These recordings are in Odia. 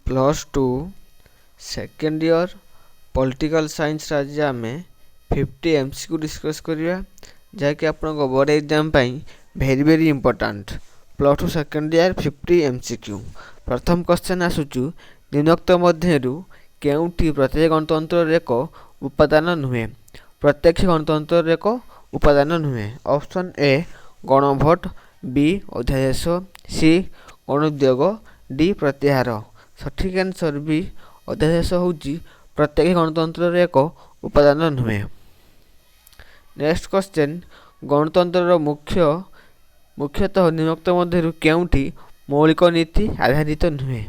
+2 सेकेंड ईयर पॉलिटिकल साइंस आज आम 50 MCQ डिस्कस करिया जहाँकि आपन board exam very very important +2 second year 50 MCQ। प्रथम क्वेश्चन आसुचु निम्नोक्त मध्यरु केउंठी प्रत्येक गणतंत्र एक उपादान नुहे। प्रत्यक्ष गणतंत्र एक उपादान नुहे। ऑप्शन ए गणभोट, बी अध्यादेश, सी गणोद्योग, डी प्रत्याहार। सठिक आंसर बी अध्यादेश होउची प्रत्येक गणतंत्र एक उपादान नुहे। नेक्स्ट क्वेश्चन गणतंत्र मुख्यतः निम्नोक्त मध्यरु केउंठी मौलिक नीति आधारित नुहे।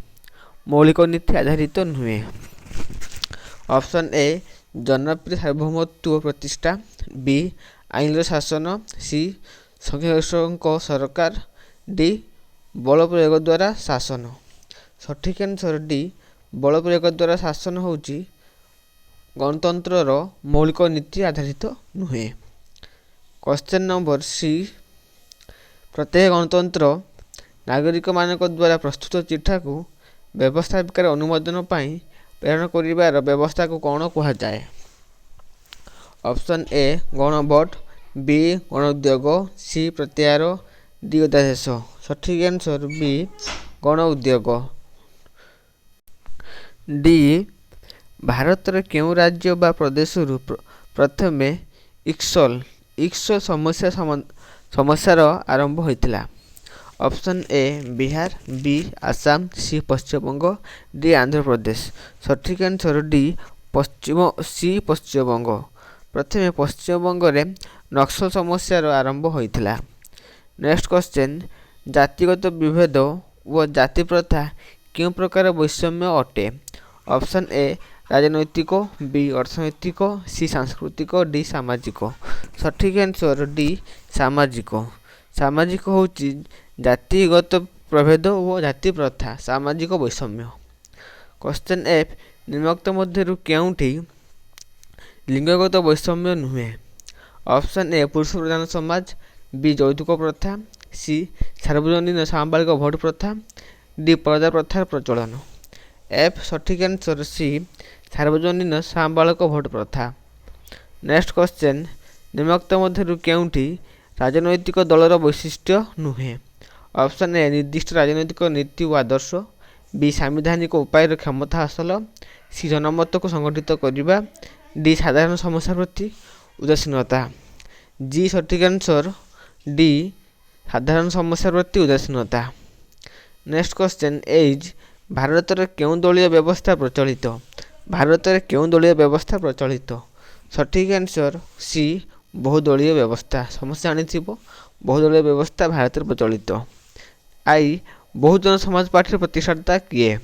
मौलिक नीति आधारित नुहे। ऑप्शन ए जनप्रिय सार्वभौमत्व प्रतिष्ठा, बी आईन शासन, सी संख्यागरिष्ठ सरकार, डी बल प्रयोग द्वारा शासन। सठिक आंसर डी बल प्रयोग द्वारा शासन होउची गणतंत्र मौलिक नीति आधारित नुहे। क्वेश्चन नंबर सी प्रत्येक गणतंत्र नागरिक मानक द्वारा प्रस्तुत चिठा को व्यवस्थापिकार अनुमोदन पाई प्रेरण करिवार व्यवस्था को कौन कहा जाए। ऑप्शन ए गणभोट, बी गणोद्योग, सी प्रत्याहार, डी अध्यादेश। सठिक आंसर बी गणउद्योग। डी भारत केउ राज्य बा प्रदेश प्रथमे इक्सल समस्यार आरंभ होइतिला। Option A Bihar, B Assam, C Paschimbanga, D Andhra Pradesh. सठिक आंसर डी सी पश्चिमबंग। प्रथमे पश्चिमबंग रे नक्सल समस्यार आरंभ होइतिला। नेक्स्ट क्वेश्चन जातिगत विभेद व जाति प्रथा केउ प्रकार वैषम्य अटे। ऑप्शन ए राजनैतिक, बी अर्थनैतिक, सी सांस्कृतिक, डी सामाजिक। सठिक आंसर डी सामाजिक। सामाजिक होउची जातिगत प्रभेद व जाति प्रथा सामाजिक वैषम्य। क्वेश्चन एफ निम्नोक्त मध्यरु केउंठी लिंगगत वैषम्य नुहे। ऑप्शन ए पुरुष प्रधान समाज, बी यौतुक प्रथा, सी सार्वजनीन सामबालिक भोट प्रथा, डी पर्दा प्रथार प्रचलन। एफ सठिक आंसर सी सार्वजनीन सामबालिक भोट प्रथा। नेक्स्ट क्वेश्चन निम्नोक्त मध्यरु केउंठी राजनैतिक दलर वैशिष्ट्य नुहे। ऑप्शन ए निर्दिष्ट राजनैतिक नीति व आदर्श, बी संवैधानिक उपाय क्षमता हासिल, सी जनमत को संगठित करने, डी साधारण समस्या प्रति उदासीनता। जी सठिक आंसर डी साधारण समस्या प्रति उदासीनता। नेक्स्ट क्वेश्चन एज भारत रे केउ दलीय व्यवस्था प्रचलित। भारत रे केउ दलीय व्यवस्था प्रचलित। सठिक आंसर सी बहुदलीय व्यवस्था। समस्या आनिथिबो बहुदलीय व्यवस्था भारत रे प्रचलित। आई बहुजन समाज पार्टी प्रतिष्ठाता किए।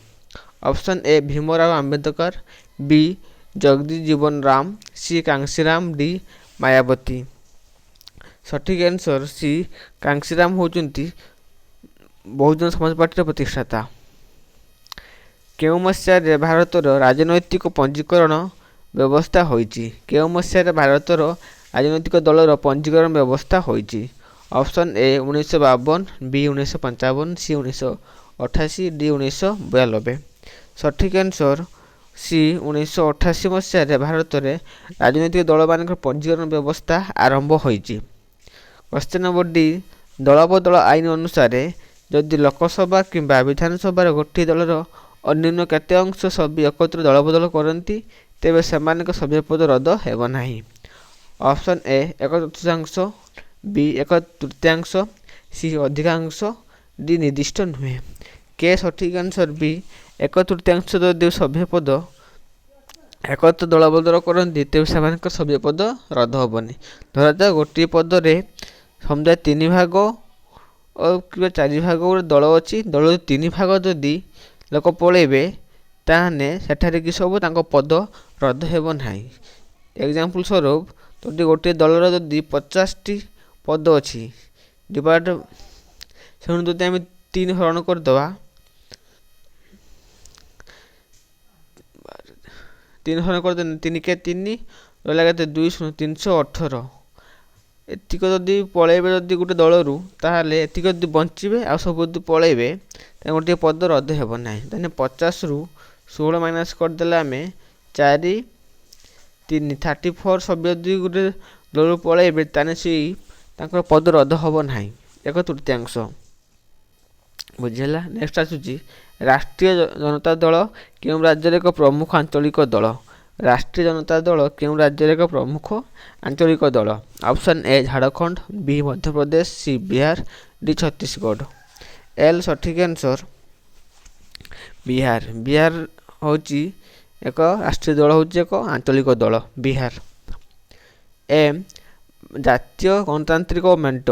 Option A Bhimrao Ambedkar, B Jagjivan Ram, C Kanshiram, D Mayawati. सठिक आंसर सी कांशीराम होचुंती बहुजन समाज पार्टी प्रतिष्ठाता। केउ मसीह भारत राजनैतिक पंजीकरण व्यवस्था होइची। केउ मसीह भारत राजनैतिक दलर पंजीकरण व्यवस्था होइची। Option A 1952, B 1955, C 1988, D 1992। सठिक आंसर सी 1988 मसीह भारत में राजनैतिक दल मान पंजीकरण व्यवस्था आरंभ होइची। क्वेश्चन नंबर डी दलबदल आईन अनुसार जदि लोकसभा किंबा विधानसभा गोटे दलर अन्य केते अंश सभ्य एकत्र दलबदल करती तेबे सेमानक सभ्य पद रद्द हेब नाही। ऑप्शन ए 1/3, बी 1/3, सी अधिकांश, डी निर्दिष्ट नुहे। के सठिक आंसर बी 1/3 जदि सभ्य पद एकत्र दलबदल करती तेबे सेमानक सभ्य पद रद्द हेबनी। धरा जाए गोटे पदरे समुदाय 3 भाग और 4 भाग गोटे दल अच्छी दल 3 भाग जदि लोक पलैबे ताहने सेठारे कि सब तांको पद रद्द हेब नाही। एग्जांपल स्वरूप जदि गोटे दलर जदि 50टी पद अच्छी डिवाइड से जदि आम 3 हरण करदे 3 हरण कर 3 के 3 रहा के 2 318 एतिक जदि पलैबे जदि गोटे दलरू ताहले एतिक जदि बंचिबे आ सब जदि पलैबे ତେଣୁ ଗୋଟିଏ ପଦ ରଦ୍ଦ ହେବ ନାହିଁ। ତାହେଲେ 50ରୁ 16 ମାଇନସ୍ କରିଦେଲେ ଆମେ 4 3 34 ସଭ୍ୟ ଯଦି ଗୋଟେ ଦଳରୁ ପଳେଇବେ ତାହେଲେ ସେଇ ତାଙ୍କର ପଦ ରଦ୍ଦ ହେବ ନାହିଁ, 1/3। ବୁଝିହେଲା। ନେକ୍ସଟ ଆସୁଛି ରାଷ୍ଟ୍ରୀୟ ଜନତା ଦଳ କେଉଁ ରାଜ୍ୟର ଏକ ପ୍ରମୁଖ ଆଞ୍ଚଳିକ ଦଳ? ରାଷ୍ଟ୍ରୀୟ ଜନତା ଦଳ କେଉଁ ରାଜ୍ୟର ଏକ ପ୍ରମୁଖ ଆଞ୍ଚଳିକ ଦଳ? Option A Jharkhand, B Madhya Pradesh, C Bihar, D Chhattisgarh. L ସଠିକ୍ ଆନ୍ସର ବିହାର। ବିହାର ହେଉଛି ଏକ ରାଷ୍ଟ୍ରୀୟ ଦଳ, ହେଉଛି ଏକ ଆଞ୍ଚଳିକ ଦଳ ବିହାର। ଏ ଜାତୀୟ ଗଣତାନ୍ତ୍ରିକ ମେଣ୍ଟ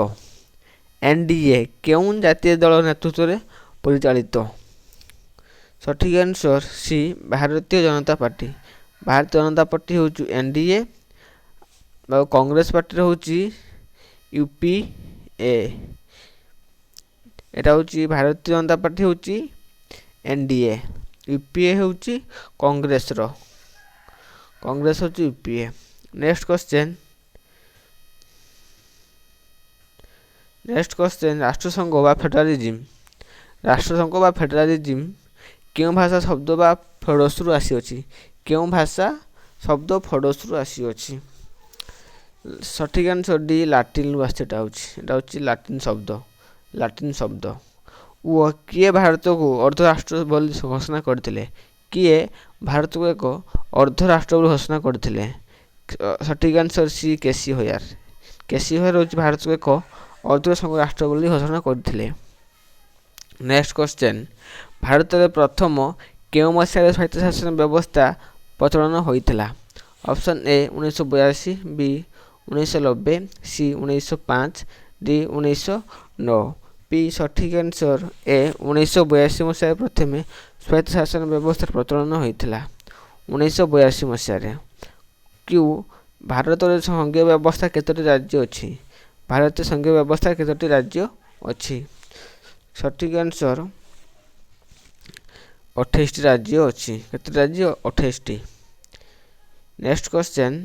NDA କେଉଁ ଜାତୀୟ ଦଳ ନେତୃତ୍ୱରେ ପରିଚାଳିତ? ସଠିକ୍ ଆନ୍ସର ସି ଭାରତୀୟ ଜନତା ପାର୍ଟି। ଭାରତୀୟ ଜନତା ପାର୍ଟି ହେଉଛି NDA ଆଉ କଂଗ୍ରେସ ପାର୍ଟିର ହେଉଛି UPA। এটা ହେଉଛି ଭାରତୀୟ ଜନତା ପାର୍ଟି ହେଉଛି NDA, UPA ହେଉଛି କଂଗ୍ରେସର, କଂଗ୍ରେସ ହେଉଛି UPA। ନେକ୍ସଟ କ୍ୱେଶ୍ଚନ୍ ରାଷ୍ଟ୍ରସଂଘ ବା ଫେଡେରାଲିଜିମ୍। ରାଷ୍ଟ୍ରସଂଘ ବା ଫେଡେରାଲିଜିମ୍ କେଉଁ ଭାଷା ଶବ୍ଦ ବା ଫୋଡସରୁ ଆସିଅଛି? କେଉଁ ଭାଷା ଶବ୍ଦ ଫୋଡସରୁ ଆସିଅଛି? ସଠିକ୍ ଆନ୍ସର ଡି ଲାଟିନ୍ରୁ ଆସିଛି। ଏଟା ହେଉଛି ଲାଟିନ୍ ଶବ୍ଦ। ଓ କିଏ ଭାରତକୁ ଅର୍ଦ୍ଧରାଷ୍ଟ୍ର ବୋଲି ଘୋଷଣା କରିଥିଲେ? କିଏ ଭାରତକୁ ଏକ ଅର୍ଦ୍ଧରାଷ୍ଟ୍ର ବୋଲି ଘୋଷଣା କରିଥିଲେ? ସଠିକ୍ answer C KC Wheare. KC Wheare ହେଉଛି ଭାରତକୁ ଏକ ଅର୍ଦ୍ଧସଂଘ ରାଷ୍ଟ୍ର ବୋଲି ଘୋଷଣା କରିଥିଲେ। ନେକ୍ସଟ କ୍ୱେଶ୍ଚନ୍ ଭାରତରେ ପ୍ରଥମ କେଉଁ ମସିହାରେ ସ୍ୱାୟତ୍ତଶାସନ ବ୍ୟବସ୍ଥା ପ୍ରଚଳନ ହୋଇଥିଲା? ଅପସନ୍ ଏ 1982, ବି 1990, ସି 1905, ଡି 1909। ପି ସଠିକ୍ ଆନ୍ସର ଏ 1982 ମସିହାରେ ପ୍ରଥମେ ସ୍ୱାୟତ୍ତଶାସନ ବ୍ୟବସ୍ଥାର ପ୍ରଚଳନ ହୋଇଥିଲା। 1982 ମସିହାରେ। କ୍ୟୁ ଭାରତରେ ସଂଘୀୟ ବ୍ୟବସ୍ଥା କେତୋଟି ରାଜ୍ୟ ଅଛି? ଭାରତୀୟ ସଂଘୀୟ ବ୍ୟବସ୍ଥା କେତୋଟି ରାଜ୍ୟ ଅଛି? ସଠିକ୍ ଆନ୍ସର 28ଟି ରାଜ୍ୟ ଅଛି। କେତୋଟି ରାଜ୍ୟ? 28ଟି। ନେକ୍ସଟ କ୍ୱେଶ୍ଚନ୍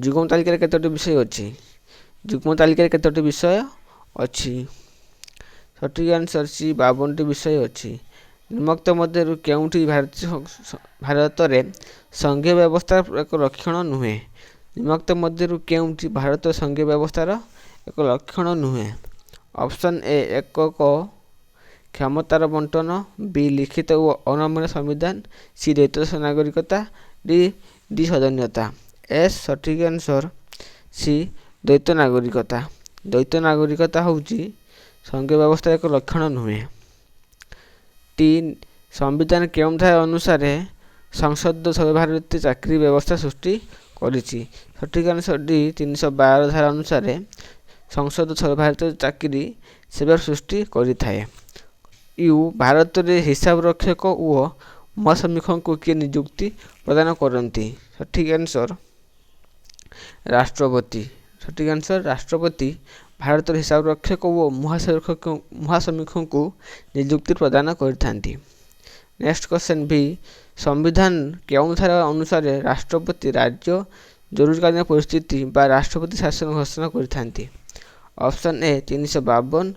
ଯୁଗ୍ମ ତାଲିକାରେ କେତୋଟି ବିଷୟ ଅଛି? ଯୁଗ୍ମ ତାଲିକାରେ କେତୋଟି ବିଷୟ ଅଛି? ସଠିକ୍ ଆନ୍ସର ସି 52ଟି ବିଷୟ ଅଛି। ନିମ୍ନୋକ୍ତ ମଧ୍ୟରୁ କେଉଁଠି ଭାରତରେ ସଂଘୀୟ ବ୍ୟବସ୍ଥାର ଏକ ଲକ୍ଷଣ ନୁହେଁ? ନିମ୍ନୋକ୍ତ ମଧ୍ୟରୁ କେଉଁଠି ଭାରତୀୟ ସଂଘୀୟ ବ୍ୟବସ୍ଥାର ଏକ ଲକ୍ଷଣ ନୁହେଁ? ଅପସନ୍ ଏ ଏକକ କ୍ଷମତାର ବଣ୍ଟନ, ବି ଲିଖିତ ଓ ଅନମନୀୟ ସମ୍ବିଧାନ, ସି ଦ୍ୱୈତ ନାଗରିକତା, ଡି ସଦସ୍ୟତା। ଏସ୍ ସଠିକ୍ ଆନ୍ସର ସି ଦ୍ୱୈତ ନାଗରିକତା। ଦ୍ୱୈତ ନାଗରିକତା ହେଉଛି ସଂଘୀୟ ବ୍ୟବସ୍ଥାର ଏକ ଲକ୍ଷଣ ନୁହେଁ। ଟି ସମ୍ବିଧାନ କେଉଁ ଧାରା ଅନୁସାରେ ସଂସଦ ସର୍ବଭାରତୀୟ ଚାକିରି ବ୍ୟବସ୍ଥା ସୃଷ୍ଟି କରିଛି? ସଠିକ୍ ଆନ୍ସର ଡି 312 ଧାରା ଅନୁସାରେ ସଂସଦ ସର୍ବଭାରତୀୟ ଚାକିରି ସେବା ସୃଷ୍ଟି କରିଥାଏ। ୟୁ ଭାରତରେ ହିସାବ ରକ୍ଷକ ଓ ମହାସମୀକ୍ଷକଙ୍କୁ କିଏ ନିଯୁକ୍ତି ପ୍ରଦାନ କରନ୍ତି? ସଠିକ୍ ଆନ୍ସର ରାଷ୍ଟ୍ରପତି। ସଠିକ୍ ଆନ୍ସର ରାଷ୍ଟ୍ରପତି ଭାରତର ହିସାବ ରକ୍ଷକ ଓ ମହାସମୀକ୍ଷକଙ୍କୁ ନିଯୁକ୍ତି ପ୍ରଦାନ କରିଥାନ୍ତି। ନେକ୍ସଟ କ୍ୱେଶ୍ଚନ୍ ବି ସମ୍ବିଧାନ କେଉଁ ଧାରା ଅନୁସାରେ ରାଷ୍ଟ୍ରପତି ରାଜ୍ୟ ଜରୁରୀକାଳୀନ ପରିସ୍ଥିତି ବା ରାଷ୍ଟ୍ରପତି ଶାସନ ଘୋଷଣା କରିଥାନ୍ତି? Option A 352,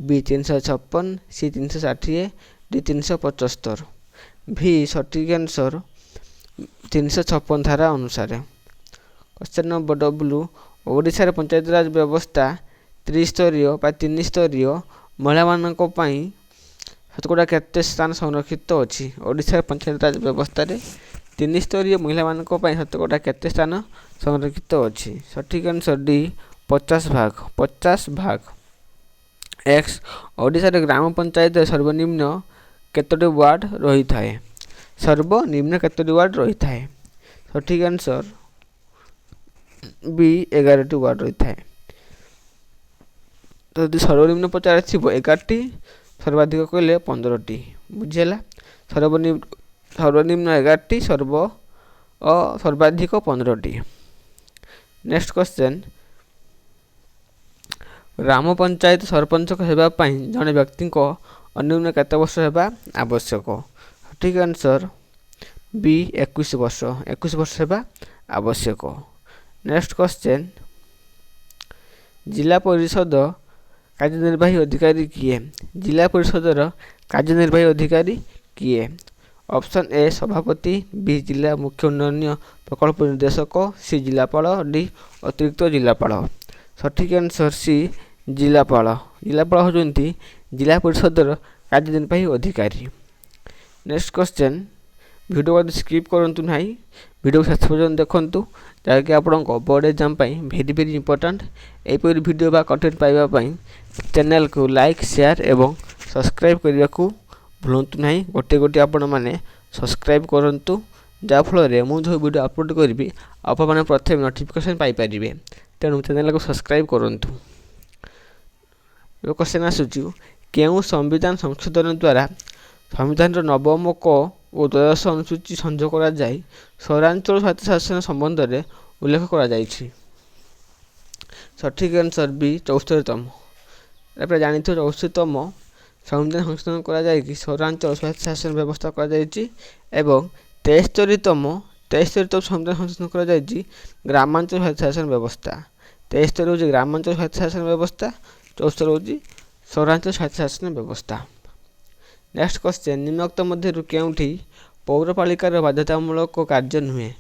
B 356, C 360, D 375। ଭି ସଠିକ୍ ଆନ୍ସର 356 ଧାରା ଅନୁସାରେ। କ୍ୱେଶ୍ଚନ୍ ନମ୍ବର ଡବ୍ଲୁ ଓଡ଼ିଶାରେ ପଞ୍ଚାୟତରାଜ ବ୍ୟବସ୍ଥା ତ୍ରିସ୍ତରୀୟ ବା 3 ସ୍ତରୀୟ ମହିଳାମାନଙ୍କ ପାଇଁ ଶତକଡ଼ା କେତେ ସ୍ଥାନ ସଂରକ୍ଷିତ ଅଛି? ଓଡ଼ିଶାର ପଞ୍ଚାୟତରାଜ ବ୍ୟବସ୍ଥାରେ 3 ସ୍ତରୀୟ ମହିଳାମାନଙ୍କ ପାଇଁ ଶତକଡ଼ା କେତେ ସ୍ଥାନ ସଂରକ୍ଷିତ ଅଛି? ସଠିକ୍ ଆନ୍ସର ଡି 50 ଭାଗ। 50 ଭାଗ। ଏକ୍ସ ଓଡ଼ିଶାରେ ଗ୍ରାମ ପଞ୍ଚାୟତରେ ସର୍ବନିମ୍ନ କେତୋଟି ୱାର୍ଡ ରହିଥାଏ? ସର୍ବନିମ୍ନ କେତୋଟି ୱାର୍ଡ ରହିଥାଏ? ସଠିକ୍ ଆନ୍ସର ବି 11ଟି ୱାର୍ଡ ରହିଥାଏ। ଯଦି ସର୍ବନିମ୍ନ ପଚାରିଥିବ 11ଟି, ସର୍ବାଧିକ କହିଲେ 15ଟି। ବୁଝିହେଲା। ସର୍ବନିମ୍ନ 11ଟି, ସର୍ବାଧିକ 15ଟି। ନେକ୍ସଟ କ୍ୱେଶ୍ଚନ୍ ଗ୍ରାମ ପଞ୍ଚାୟତ ସରପଞ୍ଚ ହେବା ପାଇଁ ଜଣେ ବ୍ୟକ୍ତିଙ୍କ ଅନ୍ୟୁନ କେତେ ବର୍ଷ ହେବା ଆବଶ୍ୟକ? ସଠିକ୍ ଆନ୍ସର ବି 21 ବର୍ଷ। 21 ବର୍ଷ ହେବା ଆବଶ୍ୟକ। ନେକ୍ସଟ କ୍ୱେଶ୍ଚନ୍ ଜିଲ୍ଲା ପରିଷଦ କାର୍ଯ୍ୟନିର୍ବାହୀ ଅଧିକାରୀ କିଏ? ଜିଲ୍ଲା ପରିଷଦର କାର୍ଯ୍ୟନିର୍ବାହୀ ଅଧିକାରୀ କିଏ? ଅପସନ୍ ଏ ସଭାପତି, ବି ଜିଲ୍ଲା ମୁଖ୍ୟ ଉନ୍ନୟନ ପ୍ରକଳ୍ପ ନିର୍ଦ୍ଦେଶକ, ସି ଜିଲ୍ଲାପାଳ, ଡି ଅତିରିକ୍ତ ଜିଲ୍ଲାପାଳ। ସଠିକ୍ ଆନ୍ସର୍ ସି ଜିଲ୍ଲାପାଳ। ଜିଲ୍ଲାପାଳ ହେଉଛନ୍ତି ଜିଲ୍ଲା ପରିଷଦର କାର୍ଯ୍ୟନିର୍ବାହୀ ଅଧିକାରୀ। ନେକ୍ସଟ କ୍ୱେଶ୍ଚନ୍, ଭିଡ଼ିଓ ମଧ୍ୟ ସ୍କିପ୍ କରନ୍ତୁ ନାହିଁ, ଭିଡ଼ିଓ ଶେଷ ପର୍ଯ୍ୟନ୍ତ ଦେଖନ୍ତୁ, ଯାହାକି ଆପଣଙ୍କ ବୋର୍ଡ଼ ଏକ୍ଜାମ୍ ପାଇଁ ଭେରି ଭେରି ଇମ୍ପୋର୍ଟାଣ୍ଟ। ଏହିପରି ଭିଡ଼ିଓ ବା କଣ୍ଟେଣ୍ଟ ପାଇବା ପାଇଁ ଚ୍ୟାନେଲକୁ ଲାଇକ୍, ସେୟାର ଏବଂ ସବସ୍କ୍ରାଇବ୍ କରିବାକୁ ଭୁଲନ୍ତୁ ନାହିଁ। ଗୋଟିଏ ଗୋଟିଏ ଆପଣମାନେ ସବସ୍କ୍ରାଇବ୍ କରନ୍ତୁ, ଯାହାଫଳରେ ମୁଁ ଯେଉଁ ଭିଡ଼ିଓ ଅପଲୋଡ଼ କରିବି ଆପଣମାନେ ପ୍ରଥମେ ନୋଟିଫିକେସନ୍ ପାଇପାରିବେ। ତେଣୁ ଚ୍ୟାନେଲକୁ ସବସ୍କ୍ରାଇବ୍ କରନ୍ତୁ। କ୍ୱେଶ୍ଚନ୍ ଆସୁଛି, କେଉଁ ସମ୍ବିଧାନ ସଂଶୋଧନ ଦ୍ୱାରା ସମ୍ବିଧାନର ନବମ କ ଓ ଦ୍ୱାଦଶ ଅନୁସୂଚୀ ସଂଯୋଗ କରାଯାଇ ସହରାଞ୍ଚଳ ସ୍ୱାୟତ୍ତଶାସନ ସମ୍ବନ୍ଧରେ ଉଲ୍ଲେଖ କରାଯାଇଛି? ସଠିକ୍ ଆନ୍ସର୍ ବି 74ତମ। ଏବେ ଜାଣିଥିବ 74ତମ ସମ୍ବିଧାନ ସଂଶୋଧନ କରାଯାଇକି ସହରାଞ୍ଚଳ ସ୍ୱାୟତ୍ତଶାସନ ବ୍ୟବସ୍ଥା କରାଯାଇଛି ଏବଂ 73ତମ ସମ୍ବିଧାନ ସଂଶୋଧନ କରାଯାଇଛି ଗ୍ରାମାଞ୍ଚଳ ସ୍ୱାୟତ୍ତଶାସନ ବ୍ୟବସ୍ଥା। 73 ହେଉଛି ଗ୍ରାମାଞ୍ଚଳ ସ୍ୱାୟତ୍ତଶାସନ ବ୍ୟବସ୍ଥା, 74 ହେଉଛି ସହରାଞ୍ଚଳ ସ୍ୱାୟତ୍ତଶାସନ ବ୍ୟବସ୍ଥା। ନେକ୍ସଟ କ୍ୱେଶ୍ଚନ୍, ନିମ୍ନୋକ୍ତ ମଧ୍ୟରୁ କେଉଁଠି ପୌରପାଳିକାର ବାଧ୍ୟତାମୂଳକ କାର୍ଯ୍ୟ ନୁହେଁ?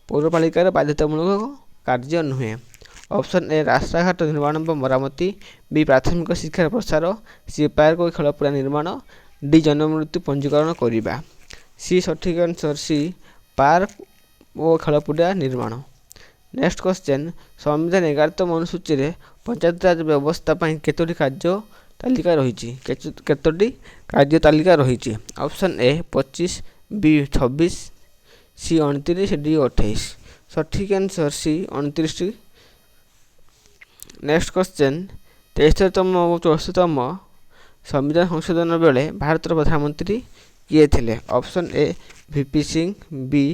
ପୌରପାଳିକାର ବାଧ୍ୟତାମୂଳକ କାର୍ଯ୍ୟ ନୁହେଁ। ଅପସନ୍ ଏ ରାସ୍ତାଘାଟ ନିର୍ମାଣ ବା ମରାମତି, ବି ପ୍ରାଥମିକ ଶିକ୍ଷାର ପ୍ରସାର, ସି ପାର୍କ ଓ ଖେଳପଡ଼ିଆ ନିର୍ମାଣ, ଡି ଜନ୍ମ ମୃତ୍ୟୁ ପଞ୍ଜୀକରଣ କରିବା। ସି ସଠିକ୍ ଆନ୍ସର୍ ସି ପାର୍କ ଓ ଖେଳପଡ଼ିଆ ନିର୍ମାଣ। ନେକ୍ସଟ କ୍ୱେଶ୍ଚନ୍, ସମ୍ବିଧାନ 11ତମ ଅନୁସୂଚୀରେ ପଞ୍ଚାୟତରାଜ ବ୍ୟବସ୍ଥା ପାଇଁ କେତୋଟି କାର୍ଯ୍ୟ ତାଲିକା ରହିଛି? କେତୋଟି କାର୍ଯ୍ୟ ତାଲିକା ରହିଛି? Option A 25, B 26, C 29, D 28। ସଠିକ୍ ଆନ୍ସର୍ ସି 29ଟି। ନେକ୍ସଟ କ୍ୱେଶ୍ଚନ୍, 73ତମ ଓ 74ତମ ସମ୍ବିଧାନ ସଂଶୋଧନ ବେଳେ ଭାରତର ପ୍ରଧାନମନ୍ତ୍ରୀ କିଏ ଥିଲେ? Option A VP Singh, B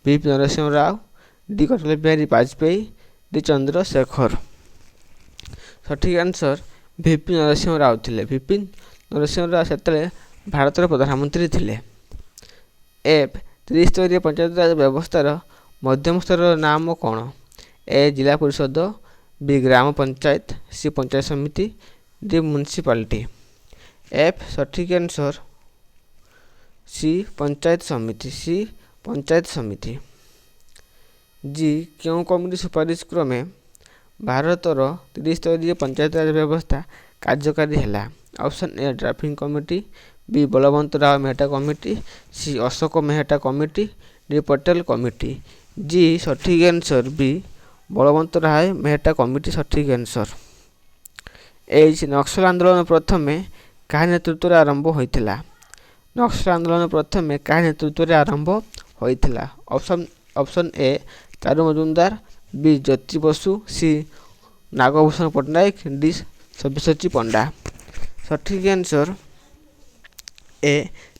VP Narasimha Rao, D Atal Bihari Vajpayee, D Chandrashekhar. ସଠିକ୍ ଆନ୍ସର୍ ଭିପି ନରସିଂହ ରାଓ ଥିଲେ। ଭିପି ନରସିଂହ ରାଓ ସେତେବେଳେ ଭାରତର ପ୍ରଧାନମନ୍ତ୍ରୀ ଥିଲେ। ଏଫ୍, ତ୍ରିସ୍ତରୀୟ ପଞ୍ଚାୟତରାଜ ବ୍ୟବସ୍ଥାର ମଧ୍ୟମ ସ୍ତରର ନାମ କ'ଣ? ଏ ଜିଲ୍ଲା ପରିଷଦ, ବି ଗ୍ରାମ ପଞ୍ଚାୟତ, ସି ପଞ୍ଚାୟତ ସମିତି, ଡି ମ୍ୟୁନିସିପାଲିଟି। ଏଫ୍ ସଠିକ୍ ଆନ୍ସର୍ ସି ପଞ୍ଚାୟତ ସମିତି। ସି ପଞ୍ଚାୟତ ସମିତି। ଜି, କେଉଁ କମିଟି ସୁପାରିଶ କ୍ରମେ ଭାରତର ତ୍ରିସ୍ତରୀୟ ପଞ୍ଚାୟତରାଜ ବ୍ୟବସ୍ଥା କାର୍ଯ୍ୟକାରୀ ହେଲା? Option A drafting committee, B Balwant Rao Mehta committee, C Ashok Mehta committee, D Patel committee. G ସଠିକ୍ answer B Balwant Rao Mehta committee ସଠିକ୍ ଆନ୍ସର୍। ଏଚ୍, ନକ୍ସଲ ଆନ୍ଦୋଳନ ପ୍ରଥମେ କାହା ନେତୃତ୍ୱରେ ଆରମ୍ଭ ହୋଇଥିଲା? ନକ୍ସଲ ଆନ୍ଦୋଳନ ପ୍ରଥମେ କାହା ନେତୃତ୍ୱରେ ଆରମ୍ଭ ହୋଇଥିଲା? Option A Charu Majumdar, B Jyoti Basu, C Nagabhushan Patnaik, D Sabyasachi Panda. ସଠିକ୍ ଆନ୍ସର୍ ଏ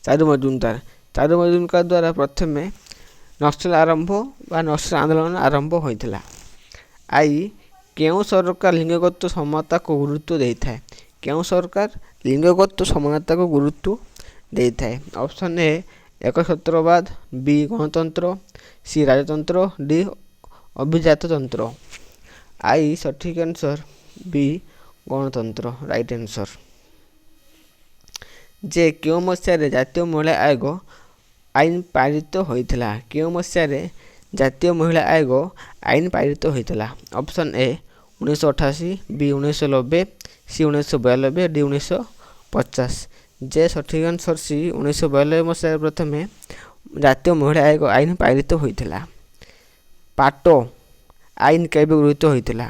ଚାରୁ ମଜୁମଦାର। ଚାରୁ ମଜୁମଦାର ଦ୍ୱାରା ପ୍ରଥମେ ନକ୍ସଲ ଆନ୍ଦୋଳନ ଆରମ୍ଭ ହୋଇଥିଲା। ଆଇ, କେଉଁ ସରକାର ଲିଙ୍ଗଗତ ସମାନତାକୁ ଗୁରୁତ୍ୱ ଦେଇଥାଏ? କେଉଁ ସରକାର ଲିଙ୍ଗଗତ ସମାନତାକୁ ଗୁରୁତ୍ୱ ଦେଇଥାଏ? ଅପସନ୍ ଏ ଏକଛତ୍ରବାଦ, ବି ଗଣତନ୍ତ୍ର, ସି ରାଜତନ୍ତ୍ର, ଡି ଅଭିଜାତତନ୍ତ୍ର। ଆଇ ସଠିକ୍ ଆନ୍ସର୍ ବି ଗଣତନ୍ତ୍ର ରାଇଟ୍ ଆନ୍ସର୍। ଯେ କେଉଁ ମସିହାରେ ଜାତୀୟ ମହିଳା ଆୟୋଗ ଆଇନ ପାରିତ ହୋଇଥିଲା? କେଉଁ ମସିହାରେ ଜାତୀୟ ମହିଳା ଆୟୋଗ ଆଇନ ପାରିତ ହୋଇଥିଲା? ଅପସନ୍ ଏ 1988, ବି 1990, ସି 1992, ଡି 1950। ଯେ ସଠିକ୍ ଆନ୍ସର୍ ସି 1992 ମସିହାରେ ପ୍ରଥମେ ଜାତୀୟ ମହିଳା ଆୟୋଗ ଆଇନ ପାରିତ ହୋଇଥିଲା। ପାଟୋ ଆଇନ କେବେ ଗୃହୀତ ହୋଇଥିଲା?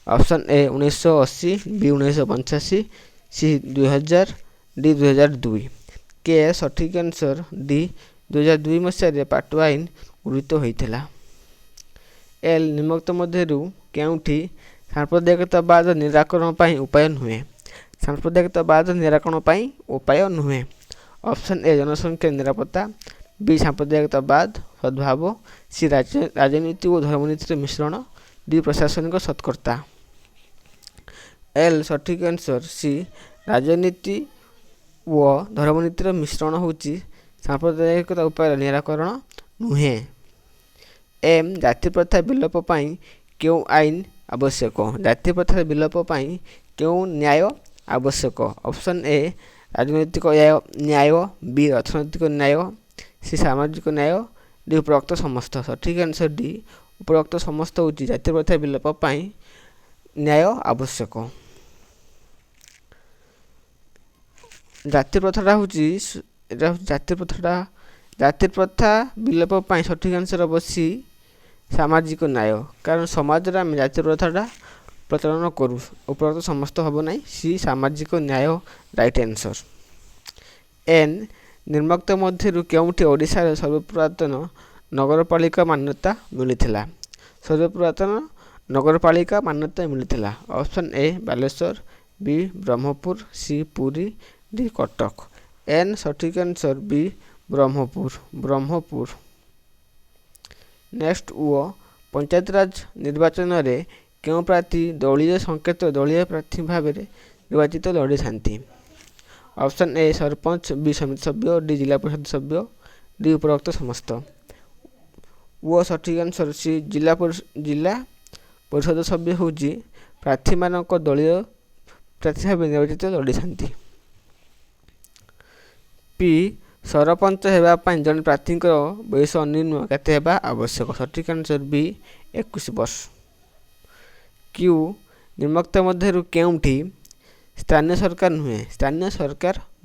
ଅପସନ୍ ଏ 1980, ବି 1985, ସି 2000, ଡି 2002। କେ ସଠିକ୍ ଆନ୍ସର୍ ଡି 2002 ମସିହାରେ ପାଟୋ ଆଇନ ଗୃହୀତ ହୋଇଥିଲା। ଏଲ୍, ନିମ୍ନୋକ୍ତ ମଧ୍ୟରୁ କେଉଁଠି ସାମ୍ପ୍ରଦାୟିକତାବାଦ ନିରାକରଣ ପାଇଁ ଉପାୟ ନୁହେଁ? ସାମ୍ପ୍ରଦାୟିକତାବାଦ ନିରାକରଣ ପାଇଁ ଉପାୟ ନୁହେଁ। ଅପସନ୍ ଏ ଜନସଂଖ୍ୟା ନିରାପତ୍ତା, ବି ସାମ୍ପ୍ରଦାୟିକତାବାଦ ସଦ୍ଭାବ, ସି ରାଜନୀତି ଓ ଧର୍ମନୀତିର ମିଶ୍ରଣ, ଡି ପ୍ରଶାସନିକ ସତର୍କତା। ଏଲ୍ ସଠିକ୍ ଆନ୍ସର୍ ସି ରାଜନୀତି ଓ ଧର୍ମନୀତିର ମିଶ୍ରଣ ହେଉଛି ସାମ୍ପ୍ରଦାୟିକତା ଉପାୟର ନିରାକରଣ ନୁହେଁ। ଏମ୍, ଜାତିପ୍ରଥା ବିଲୋପ ପାଇଁ କେଉଁ ଆଇନ ଆବଶ୍ୟକ? ଜାତିପ୍ରଥାର ବିଲୋପ ପାଇଁ କେଉଁ ନ୍ୟାୟ ଆବଶ୍ୟକ। ଅପସନ୍ ଏ ରାଜନୈତିକ ନ୍ୟାୟ, ବି ଅର୍ଥନୈତିକ ନ୍ୟାୟ, ସି ସାମାଜିକ ନ୍ୟାୟ, ଡି ଉପରୋକ୍ତ ସମସ୍ତ। ସଠିକ୍ ଆନ୍ସର୍ ଡି ଉପରୋକ୍ତ ସମସ୍ତ ହେଉଛି ଜାତୀୟ ପ୍ରଥା ବିଲୋପ ପାଇଁ ନ୍ୟାୟ ଆବଶ୍ୟକ। ଜାତୀୟ ପ୍ରଥାଟା ହେଉଛି ଜାତୀୟ ପ୍ରଥା ବିଲୋପ ପାଇଁ ସଠିକ୍ ଆନ୍ସର୍ ହେବ ସି ସାମାଜିକ ନ୍ୟାୟ। କାରଣ ସମାଜରେ ଆମେ ଜାତୀୟ ପ୍ରଥାଟା ପ୍ରଚଳନ କରୁ, ଉପରୋକ୍ତ ସମସ୍ତ ହେବ ନାହିଁ, ସି ସାମାଜିକ ନ୍ୟାୟ ରାଇଟ୍ ଆନ୍ସର୍। ଏନ୍ ନିମ୍ନୋକ୍ତ ମଧ୍ୟରୁ କେଉଁଠି ଓଡ଼ିଶାରେ ସର୍ବପୁରାତନ ନଗରପାଳିକା ମାନ୍ୟତା ମିଳିଥିଲା? ସର୍ବପୁରାତନ ନଗରପାଳିକା ମାନ୍ୟତା ମିଳିଥିଲା। Option A Baleswar, B Brahmapur, C Puri, D Cuttack. ଏନ୍ ସଠିକ୍ answer B Brahmapur. Next panchayat raj ନିର୍ବାଚନରେ କେଉଁ ପ୍ରାର୍ଥୀ ଦଳୀୟ ସଂକେତ ଦଳୀୟ ପ୍ରାର୍ଥୀ ଭାବରେ ନିର୍ବାଚିତ ଲଢ଼ିଥାନ୍ତି? ଅପସନ୍ ଏ ସରପଞ୍ଚ, ବି ସମିତି ସଭ୍ୟ, ଡି ଜିଲ୍ଲା ପରିଷଦ ସଭ୍ୟ, ଡି ଉପରୋକ୍ତ ସମସ୍ତ। ସଠିକ୍ ଆନ୍ସର୍ ସି ଜିଲ୍ଲା ପରିଷଦ ସଭ୍ୟ ହେଉଛି ପ୍ରାର୍ଥୀମାନଙ୍କ ଦଳୀୟ ପ୍ରାର୍ଥୀ ଭାବେ ନିର୍ବାଚିତ ଲଢ଼ିଥାନ୍ତି। ପି ସରପଞ୍ଚ ହେବା ପାଇଁ ଜଣେ ପ୍ରାର୍ଥୀଙ୍କର ବୟସ ଅନ୍ୟୁନ କେତେ ହେବା ଆବଶ୍ୟକ? ସଠିକ୍ ଆନ୍ସର୍ ବି 21 ବର୍ଷ। କ୍ୟୁ ନିମ୍ନୋକ୍ତ ମଧ୍ୟରୁ କେଉଁଠି ସ୍ଥାନୀୟ ସରକାର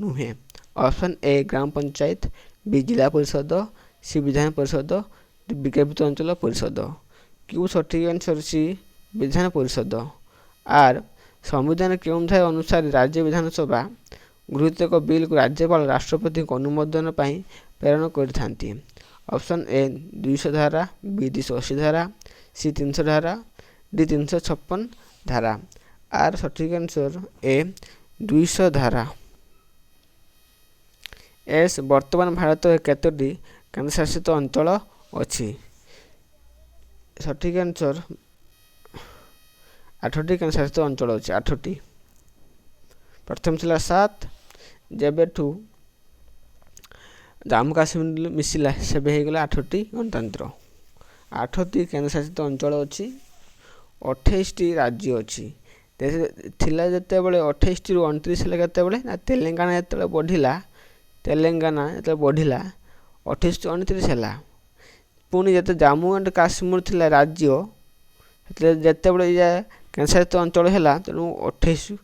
ନୁହେଁ? ଅପସନ୍ ଏ ଗ୍ରାମ ପଞ୍ଚାୟତ, ବି ଜିଲ୍ଲା ପରିଷଦ, ସି ବିଧାନ ପରିଷଦ, ଡି ବିଜ୍ଞପ୍ତି ଅଞ୍ଚଳ ପରିଷଦ। କ୍ୟୁ ସଠିକ୍ ଆନ୍ସର୍ ସି ବିଧାନ ପରିଷଦ। ଆର୍ ସମ୍ବିଧାନ କେଉଁ ଧାରା ଅନୁସାରେ ରାଜ୍ୟ ବିଧାନସଭା ଗୃହୀତ ଏକ ବିଲ୍କୁ ରାଜ୍ୟପାଳ ରାଷ୍ଟ୍ରପତିଙ୍କ ଅନୁମୋଦନ ପାଇଁ ପ୍ରେରଣ କରିଥାନ୍ତି? ଅପସନ୍ ଏ 200 ଧାରା, ବି 280 ଧାରା, ସି 300 ଧାରା, ଡି 356 ଧାରା। ଆର୍ ସଠିକ୍ ଆନ୍ସର୍ ଏ 200 ଧାରା। ଏସ୍ ବର୍ତ୍ତମାନ ଭାରତରେ କେତୋଟି କେନ୍ଦ୍ରଶାସିତ ଅଞ୍ଚଳ ଅଛି? ସଠିକ୍ ଆନ୍ସର୍ 8ଟି କେନ୍ଦ୍ରଶାସିତ ଅଞ୍ଚଳ ଅଛି, 8ଟି। ପ୍ରଥମ ଥିଲା 7, ଯେବେଠୁ ଜାମ୍ମୁ କାଶ୍ମୀର ମିଶିଲା ସେବେ ହେଇଗଲା 8ଟି ଗଣତନ୍ତ୍ର। 8ଟି କେନ୍ଦ୍ରଶାସିତ ଅଞ୍ଚଳ ଅଛି, 28ଟି ରାଜ୍ୟ ଅଛି। ଥିଲା ଯେତେବେଳେ 28ରୁ 29 ହେଲା କେତେବେଳେ ନା ତେଲେଙ୍ଗାନା ଯେତେବେଳେ ବଢ଼ିଲା 28ରୁ 29 ହେଲା। ପୁଣି ଯେତେ ଜାମ୍ମୁ ଆଣ୍ଡ କାଶ୍ମୀର ଥିଲା ରାଜ୍ୟ ଯେତେବେଳେ କେନ୍ଦ୍ରଶାସିତ ଅଞ୍ଚଳ ହେଲା, ତେଣୁ 29ରୁ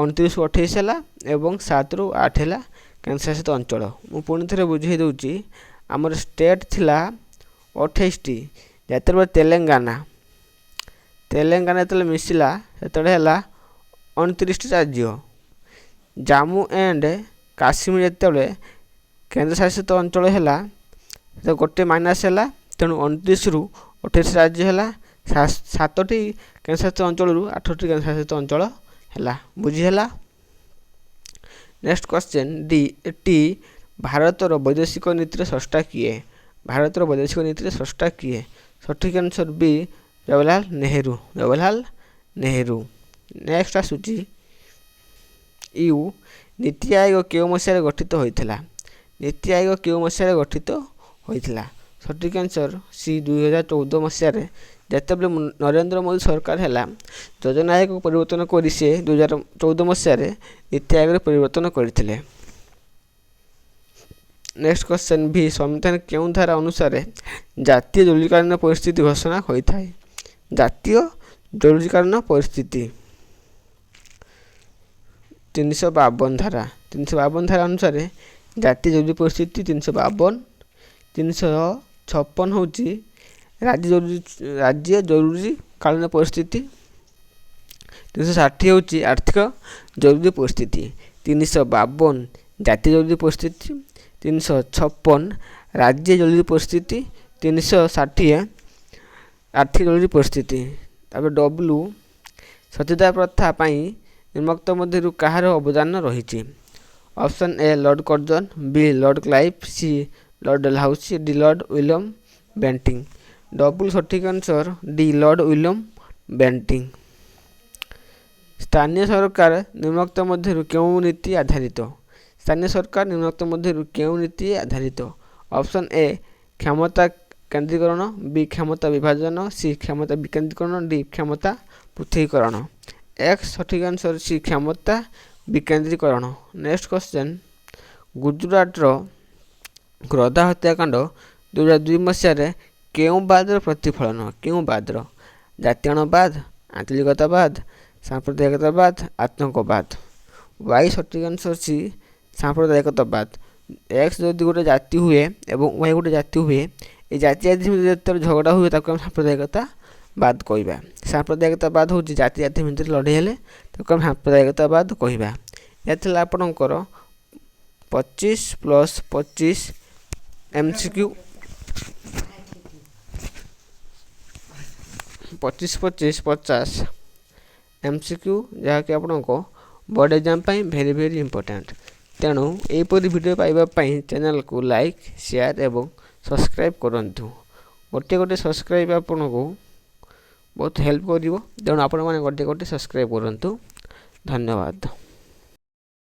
28 ହେଲା ଏବଂ 7ରୁ 8 ହେଲା କେନ୍ଦ୍ରଶାସିତ ଅଞ୍ଚଳ। ମୁଁ ପୁଣି ଥରେ ବୁଝେଇ ଦେଉଛି, ଆମର ଷ୍ଟେଟ୍ ଥିଲା 28ଟି, ଯେତେବେଳେ ତେଲେଙ୍ଗାନା ଯେତେବେଳେ ମିଶିଲା ସେତେବେଳେ ହେଲା 29ଟି ରାଜ୍ୟ। ଜାମ୍ମୁ ଆଣ୍ଡ କାଶ୍ମୀର ଯେତେବେଳେ କେନ୍ଦ୍ରଶାସିତ ଅଞ୍ଚଳ ହେଲା ତ ଗୋଟେ ମାଇନସ୍ ହେଲା, ତେଣୁ 29ରୁ 28 ରାଜ୍ୟ ହେଲା। 7ଟି କେନ୍ଦ୍ରଶାସିତ ଅଞ୍ଚଳରୁ 8ଟି କେନ୍ଦ୍ରଶାସିତ ଅଞ୍ଚଳ ହେଲା। ବୁଝିହେଲା? ନେକ୍ସଟ କ୍ୱେଶ୍ଚନ୍ ଟି ଭାରତର ବୈଦେଶିକ ନୀତିର ସ୍ରଷ୍ଟା କିଏ? ଭାରତର ବୈଦେଶିକ ନୀତିର ସ୍ରଷ୍ଟା କିଏ? ସଠିକ୍ ଆନ୍ସର୍ ବି ଜବାହରଲାଲ ନେହେରୁ। ନେକ୍ସଟ ଆସୁଛି ୟୁ ନୀତି ଆୟୋଗ କେଉଁ ମସିହାରେ ଗଠିତ ହୋଇଥିଲା? ନୀତି ଆୟୋଗ କେଉଁ ମସିହାରେ ଗଠିତ ହୋଇଥିଲା? ସଠିକ୍ ଆନ୍ସର୍ ସି 2014 ମସିହାରେ। ଯେତେବେଳେ ନରେନ୍ଦ୍ର ମୋଦି ସରକାର ହେଲା, ଯୋଜନା ଆୟୋଗକୁ ପରିବର୍ତ୍ତନ କରି ସେ 2014 ମସିହାରେ ନୀତି ଆୟୋଗରେ ପରିବର୍ତ୍ତନ କରିଥିଲେ। ନେକ୍ସଟ କ୍ୱେଶ୍ଚନ୍ ଭି ସମ୍ବିଧାନ କେଉଁ ଧାରା ଅନୁସାରେ ଜାତୀୟ ଜରୁରୀକାଳୀନ ପରିସ୍ଥିତି ଘୋଷଣା ହୋଇଥାଏ? ଜାତୀୟ ଜରୁରୀକାଳୀନ ପରିସ୍ଥିତି 352 ଧାରା। 352 ଧାରା ଅନୁସାରେ ଜାତୀୟ ଜରୁରୀ ପରିସ୍ଥିତି 352। 356 ହେଉଛି ରାଜ୍ୟ ଜରୁରୀକାଳୀନ ପରିସ୍ଥିତି। 360 ହେଉଛି ଆର୍ଥିକ ଜରୁରୀ ପରିସ୍ଥିତି। 352 ଜାତୀୟ ଜରୁରୀ ପରିସ୍ଥିତି, 356 ରାଜ୍ୟ ଜରୁରୀ ପରିସ୍ଥିତି, 360 ଆର୍ଥିକ ଜରୁରୀ ପରିସ୍ଥିତି। ତାପରେ ଡବ୍ଲୁ ସତୀଦାହ ପ୍ରଥା ପାଇଁ ନିମ୍ନୋକ୍ତ ମଧ୍ୟରୁ କାହାର ଅବଦାନ ରହିଛି? Option A Lord Curzon, B Lord Clive, C Lord Dalhousie, D Lord William Bentinck. W ସଠିକ୍ answer D Lord William Bentinck. ସ୍ଥାନୀୟ ସରକାର ନିମ୍ନୋକ୍ତ ମଧ୍ୟରୁ କେଉଁ ନୀତି ଆଧାରିତ? ସ୍ଥାନୀୟ ସରକାର ନିମ୍ନୋକ୍ତ ମଧ୍ୟରୁ କେଉଁ ନୀତି ଆଧାରିତ? ଅପସନ୍ ଏ କ୍ଷମତା କେନ୍ଦ୍ରୀକରଣ, ବି କ୍ଷମତା ବିଭାଜନ, ସି କ୍ଷମତା ବିକେନ୍ଦ୍ରୀକରଣ, ଡି କ୍ଷମତା ପୃଥକୀକରଣ। एक्स सठिक आंसर सी क्षमता विकेन्द्रीकरण। नेक्स्ट क्वेश्चन गुजरात ग्रदा हत्याकांड 2002 मसीह केउं बादर प्रतिफलन केउं बादर जातीयवाद आंचलिकतावाद सांप्रदायिकतावाद आतंकवाद। वाई सठिक आंसर सी सांप्रदायिकतावाद। एक्स जदि गोटे जाति हुए एवं वाई गोटे जाति हुए ये जाति जाति भितर झगड़ा हुए ताको हम सांप्रदायिकतावाद कहवा। सांप्रदायिकतावाद हूँ जाति जाति भितर लड़ाई हेले ताको हम सांप्रदायिकतावाद कहवा। यह आपणकर 25+25 MCQ 25+25 MCQ जहाँकि आपको बोर्ड एग्जाम भेरी भेरी इंपोर्टेंट। तेणु यहपरी वीडियो पाइबापी चैनल को लाइक शेयर एवं सब्सक्राइब करूँ। गोटे गोटे सब्सक्राइब आपन को बहुत हेल्प करिवो। तेणु आपण मैंने गोटे गोटे सब्सक्राइब करूँ। धन्यवाद।